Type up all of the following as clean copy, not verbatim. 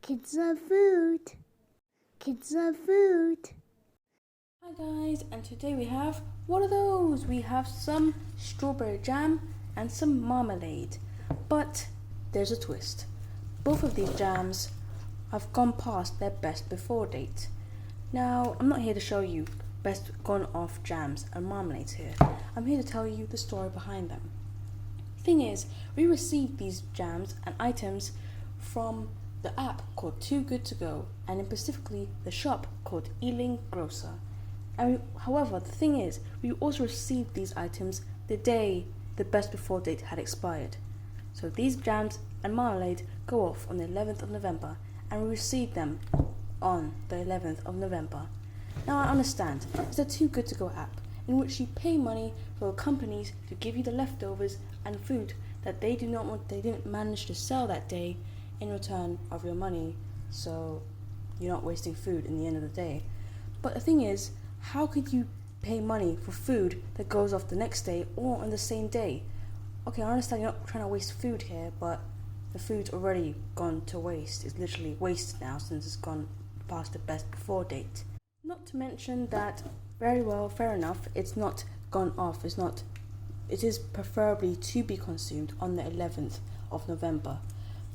Kids love food. Kids love food. Hi guys, and today we have what are those? We have some strawberry jam and some marmalade. But there's a twist. Both of these jams have gone past their best before date. Now, I'm not here to show you best gone off jams and marmalades here. I'm here to tell you the story behind them. Thing is, we received these jams and items from the app called Too Good To Go, and in specifically the shop called Ealing Grocer. However, the thing is, we also received these items the day the best before date had expired. So these jams and marmalade go off on the 11th of November, and we received them on the 11th of November. Now I understand, it's a Too Good To Go app in which you pay money for companies to give you the leftovers and food that they didn't manage to sell that day in return of your money, so you're not wasting food in the end of the day. But the thing is, how could you pay money for food that goes off the next day or on the same day? Okay, I understand you're not trying to waste food here, but the food's already gone to waste. It's literally wasted now since it's gone past the best before date. Not to mention that, very well, fair enough, it's not gone off. It is preferably to be consumed on the 11th of November.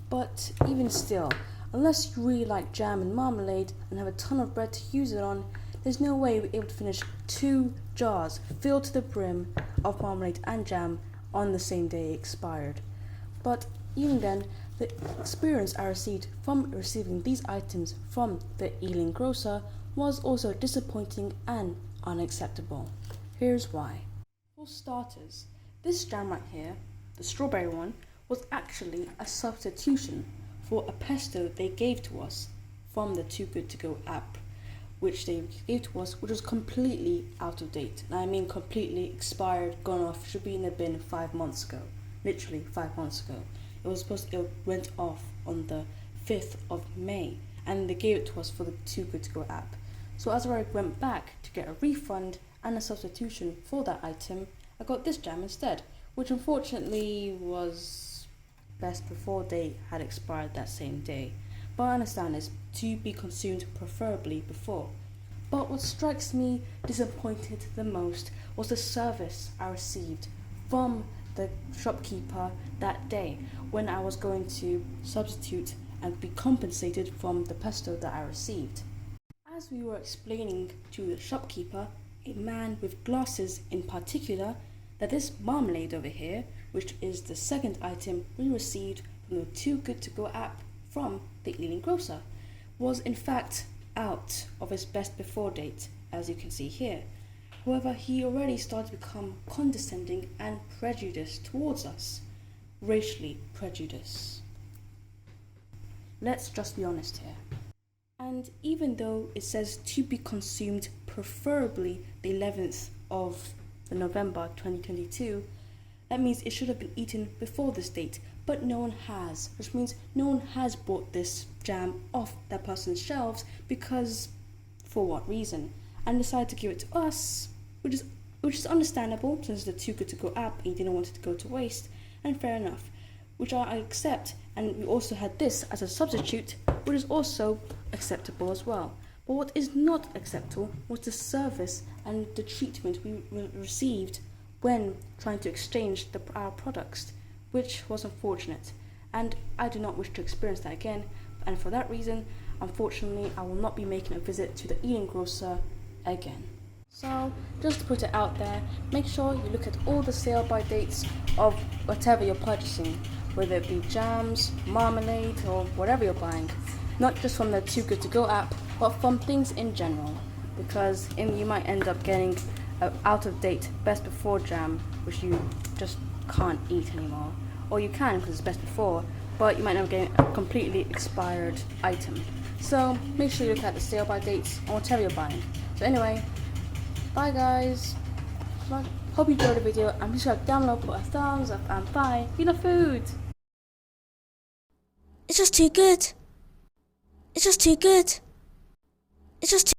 But even still, unless you really like jam and marmalade and have a ton of bread to use it on, there's no way we're able to finish 2 jars filled to the brim of marmalade and jam on the same day it expired. But even then, the experience I received from receiving these items from the Ealing Grocer was also disappointing and unacceptable. Here's why. For starters, this jam right here, the strawberry one, was actually a substitution for a pesto they gave to us from the Too Good To Go app, which they gave to us, which was completely out of date. And I mean completely expired, gone off, should be in the bin 5 months ago. Literally 5 months ago. It went off on the 5th of May, and they gave it to us for the Too Good To Go app. So as I went back to get a refund and a substitution for that item, I got this jam instead, which unfortunately was best before date had expired that same day. But I understand it's to be consumed preferably before. But what strikes me disappointed the most was the service I received from the shopkeeper that day when I was going to substitute and be compensated from the pesto that I received. As we were explaining to the shopkeeper, a man with glasses in particular, that this marmalade over here, which is the second item we received from the Too Good To Go app from the Ealing Grocer, was in fact out of his best before date, as you can see here. However, he already started to become condescending and prejudiced towards us. Racially prejudiced. Let's just be honest here. And even though it says to be consumed preferably the 11th of November 2022, that means it should have been eaten before this date, but no one has, which means no one has bought this jam off that person's shelves because, for what reason, and decided to give it to us, which is understandable since it's the Too Good To Go app and you didn't want it to go to waste, and fair enough, which I accept. And we also had this as a substitute, which is also acceptable as well. But what is not acceptable was the service and the treatment we received when trying to exchange our products, which was unfortunate. And I do not wish to experience that again. And for that reason, unfortunately, I will not be making a visit to the Ealing Grocer again. So, just to put it out there, make sure you look at all the sale by dates of whatever you're purchasing, whether it be jams, marmalade, or whatever you're buying. Not just from the Too Good To Go app, but from things in general, because you might end up getting an out-of-date best before jam, which you just can't eat anymore. Or you can because it's best before, but you might end up getting a completely expired item. So make sure you look at the sale by dates on whatever you're buying. So anyway, bye guys. Hope you enjoyed the video, and be sure to download, put a thumbs up, and bye. You love food. It's just too good. It's just too good. It's just too